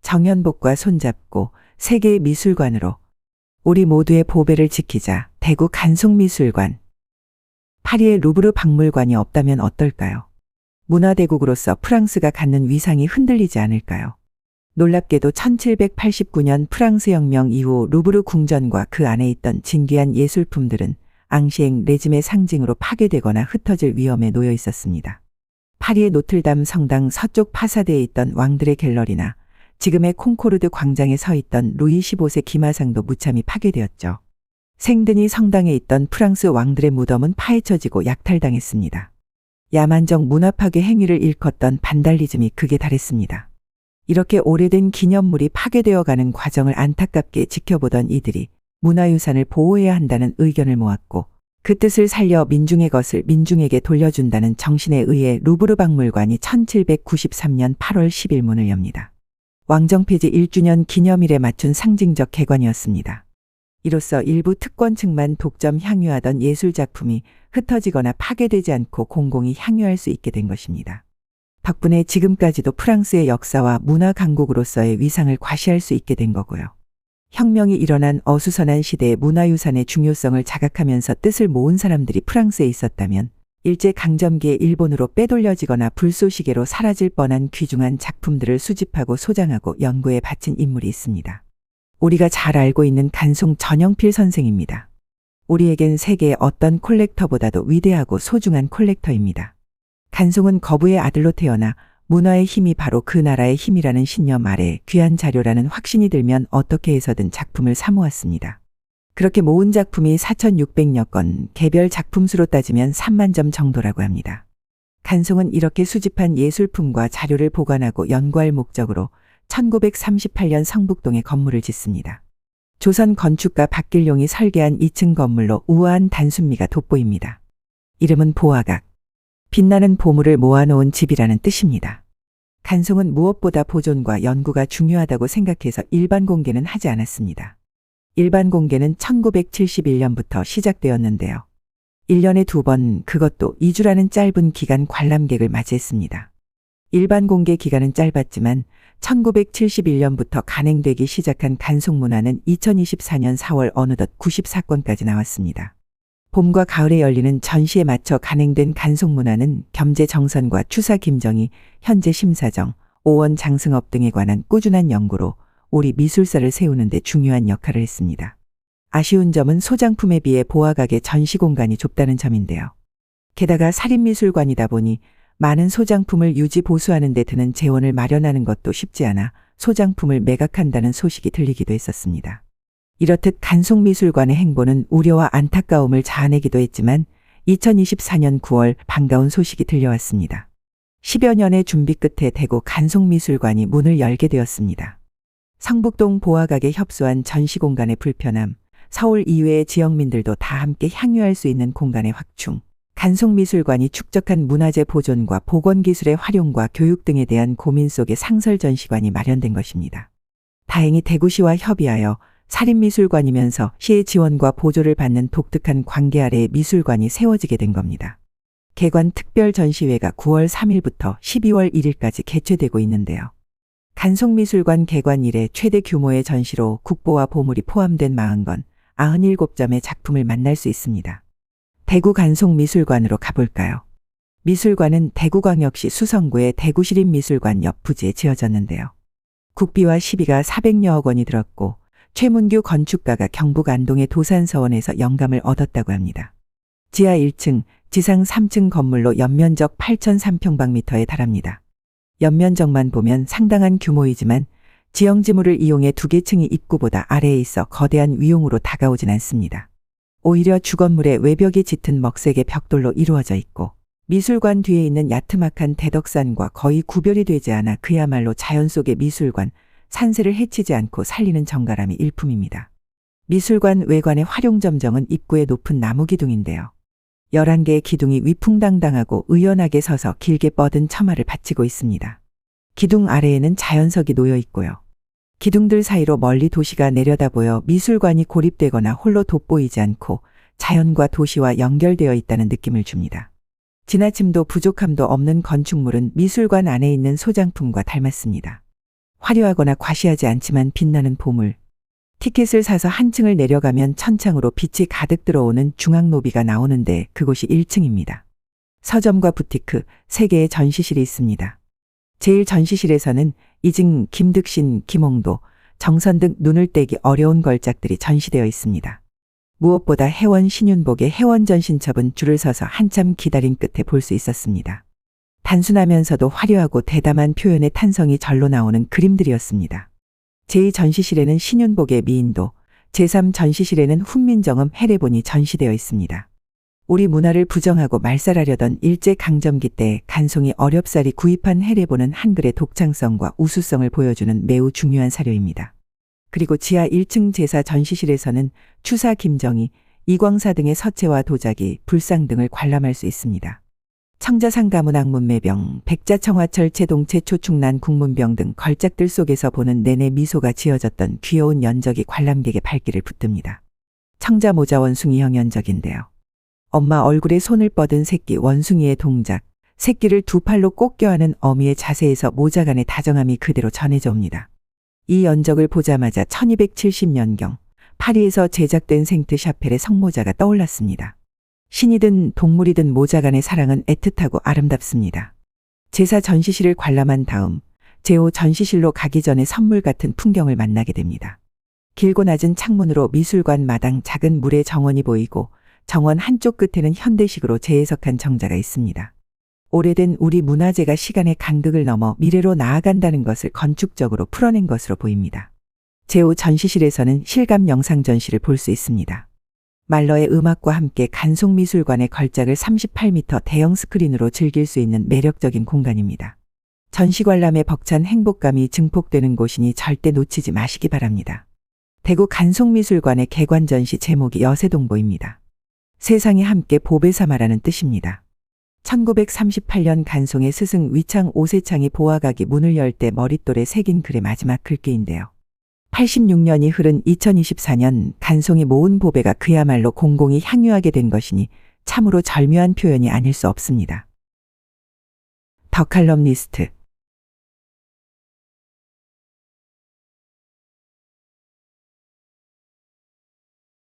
정현복과 손잡고 세계의 미술관으로 우리 모두의 보배를 지키자. 대구 간송미술관. 파리의 루브르 박물관이 없다면 어떨까요? 문화대국으로서 프랑스가 갖는 위상이 흔들리지 않을까요? 놀랍게도 1789년 프랑스 혁명 이후 루브르 궁전과 그 안에 있던 진귀한 예술품들은 앙시엥 레짐의 상징으로 파괴되거나 흩어질 위험에 놓여 있었습니다. 파리의 노틀담 성당 서쪽 파사드에 있던 왕들의 갤러리나 지금의 콩코르드 광장에 서 있던 루이 15세 기마상도 무참히 파괴되었죠. 생드니 성당에 있던 프랑스 왕들의 무덤은 파헤쳐지고 약탈당했습니다. 야만적 문화 파괴 행위를 일컫던 반달리즘이 극에 달했습니다. 이렇게 오래된 기념물이 파괴되어 가는 과정을 안타깝게 지켜보던 이들이 문화유산을 보호해야 한다는 의견을 모았고 그 뜻을 살려 민중의 것을 민중에게 돌려준다는 정신에 의해 루브르 박물관이 1793년 8월 10일 문을 엽니다. 왕정폐지 1주년 기념일에 맞춘 상징적 개관이었습니다. 이로써 일부 특권층만 독점 향유하던 예술작품이 흩어지거나 파괴되지 않고 공공이 향유할 수 있게 된 것입니다. 덕분에 지금까지도 프랑스의 역사와 문화 강국으로서의 위상을 과시할 수 있게 된 거고요. 혁명이 일어난 어수선한 시대의 문화유산의 중요성을 자각하면서 뜻을 모은 사람들이 프랑스에 있었다면 일제강점기에 일본으로 빼돌려지거나 불쏘시개로 사라질 뻔한 귀중한 작품들을 수집하고 소장하고 연구에 바친 인물이 있습니다. 우리가 잘 알고 있는 간송 전영필 선생입니다. 우리에겐 세계의 어떤 콜렉터보다도 위대하고 소중한 콜렉터입니다. 간송은 거부의 아들로 태어나 문화의 힘이 바로 그 나라의 힘이라는 신념 아래 귀한 자료라는 확신이 들면 어떻게 해서든 작품을 사모았습니다. 그렇게 모은 작품이 4,600여 건, 개별 작품수로 따지면 3만 점 정도라고 합니다. 간송은 이렇게 수집한 예술품과 자료를 보관하고 연구할 목적으로 1938년 성북동에 건물을 짓습니다. 조선 건축가 박길용이 설계한 2층 건물로 우아한 단순미가 돋보입니다. 이름은 보화각. 빛나는 보물을 모아놓은 집이라는 뜻입니다. 간송은 무엇보다 보존과 연구가 중요하다고 생각해서 일반 공개는 하지 않았습니다. 일반 공개는 1971년부터 시작되었는데요. 1년에 2번, 그것도 2주라는 짧은 기간 관람객을 맞이했습니다. 일반 공개 기간은 짧았지만 1971년부터 간행되기 시작한 간송문화는 2024년 4월 어느덧 94건까지 나왔습니다. 봄과 가을에 열리는 전시에 맞춰 간행된 간송문화는 겸재정선과 추사 김정희, 현재 심사정, 오원 장승업 등에 관한 꾸준한 연구로 우리 미술사를 세우는 데 중요한 역할을 했습니다. 아쉬운 점은 소장품에 비해 보화각의 전시 공간이 좁다는 점인데요. 게다가 살인미술관이다 보니 많은 소장품을 유지 보수하는 데 드는 재원을 마련하는 것도 쉽지 않아 소장품을 매각한다는 소식이 들리기도 했었습니다. 이렇듯 간송미술관의 행보는 우려와 안타까움을 자아내기도 했지만 2024년 9월 반가운 소식이 들려왔습니다. 10여 년의 준비 끝에 대구 간송미술관이 문을 열게 되었습니다. 성북동 보화각에 협소한 전시 공간의 불편함, 서울 이외의 지역민들도 다 함께 향유할 수 있는 공간의 확충, 간송미술관이 축적한 문화재 보존과 복원기술의 활용과 교육 등에 대한 고민 속에 상설전시관이 마련된 것입니다. 다행히 대구시와 협의하여 살인미술관이면서 시의 지원과 보조를 받는 독특한 관계 아래의 미술관이 세워지게 된 겁니다. 개관 특별전시회가 9월 3일부터 12월 1일까지 개최되고 있는데요. 간송미술관 개관 이래 최대 규모의 전시로 국보와 보물이 포함된 40건, 97점의 작품을 만날 수 있습니다. 대구 간송미술관으로 가볼까요? 미술관은 대구광역시 수성구의 대구시립미술관 옆 부지에 지어졌는데요. 국비와 시비가 400여억 원이 들었고 최문규 건축가가 경북 안동의 도산서원에서 영감을 얻었다고 합니다. 지하 1층, 지상 3층 건물로 연면적 8,003평방미터에 달합니다. 연면적만 보면 상당한 규모이지만 지형지물을 이용해 2개 층이 입구보다 아래에 있어 거대한 위용으로 다가오진 않습니다. 오히려 주건물의 외벽이 짙은 먹색의 벽돌로 이루어져 있고 미술관 뒤에 있는 야트막한 대덕산과 거의 구별이 되지 않아 그야말로 자연 속의 미술관, 산세를 해치지 않고 살리는 정갈함이 일품입니다. 미술관 외관의 활용점정은 입구의 높은 나무 기둥인데요. 11개의 기둥이 위풍당당하고 의연하게 서서 길게 뻗은 처마를 받치고 있습니다. 기둥 아래에는 자연석이 놓여 있고요. 기둥들 사이로 멀리 도시가 내려다보여 미술관이 고립되거나 홀로 돋보이지 않고 자연과 도시와 연결되어 있다는 느낌을 줍니다. 지나침도 부족함도 없는 건축물은 미술관 안에 있는 소장품과 닮았습니다. 화려하거나 과시하지 않지만 빛나는 보물. 티켓을 사서 한 층을 내려가면 천창으로 빛이 가득 들어오는 중앙 로비가 나오는데 그곳이 1층입니다. 서점과 부티크, 3개의 전시실이 있습니다. 제1전시실에서는 이증, 김득신, 김홍도, 정선 등 눈을 떼기 어려운 걸작들이 전시되어 있습니다. 무엇보다 혜원 신윤복의 혜원전신첩은 줄을 서서 한참 기다린 끝에 볼 수 있었습니다. 단순하면서도 화려하고 대담한 표현의 탄성이 절로 나오는 그림들이었습니다. 제2전시실에는 신윤복의 미인도, 제3전시실에는 훈민정음 해례본이 전시되어 있습니다. 우리 문화를 부정하고 말살하려던 일제강점기 때 간송이 어렵사리 구입한 해례본은 한글의 독창성과 우수성을 보여주는 매우 중요한 사료입니다. 그리고 지하 1층 제4전시실에서는 추사 김정희, 이광사 등의 서체와 도자기, 불상 등을 관람할 수 있습니다. 청자상 가문 악문매병, 백자청화철 채동체 초충난 국문병 등 걸작들 속에서 보는 내내 미소가 지어졌던 귀여운 연적이 관람객의 발길을 붙듭니다. 청자 모자 원숭이형 연적인데요. 엄마 얼굴에 손을 뻗은 새끼 원숭이의 동작, 새끼를 두 팔로 꼭 껴안은 어미의 자세에서 모자간의 다정함이 그대로 전해져 옵니다. 이 연적을 보자마자 1270년경 파리에서 제작된 생트 샤펠의 성모자가 떠올랐습니다. 신이든 동물이든 모자간의 사랑은 애틋하고 아름답습니다. 제사 전시실을 관람한 다음 제5 전시실로 가기 전에 선물 같은 풍경을 만나게 됩니다. 길고 낮은 창문으로 미술관 마당 작은 물의 정원이 보이고 정원 한쪽 끝에는 현대식으로 재해석한 정자가 있습니다. 오래된 우리 문화재가 시간의 간극을 넘어 미래로 나아간다는 것을 건축적으로 풀어낸 것으로 보입니다. 제5 전시실에서는 실감 영상 전시를 볼 수 있습니다. 말러의 음악과 함께 간송미술관의 걸작을 38m 대형 스크린으로 즐길 수 있는 매력적인 공간입니다. 전시관람에 벅찬 행복감이 증폭되는 곳이니 절대 놓치지 마시기 바랍니다. 대구 간송미술관의 개관 전시 제목이 여세동보입니다. 세상에 함께 보배 삼아라는 뜻입니다. 1938년 간송의 스승 위창 오세창이 보아각이 문을 열 때 머릿돌에 새긴 글의 마지막 글귀인데요. 86년이 흐른 2024년 간송이 모은 보배가 그야말로 공공이 향유하게 된 것이니 참으로 절묘한 표현이 아닐 수 없습니다. 더 칼럼니스트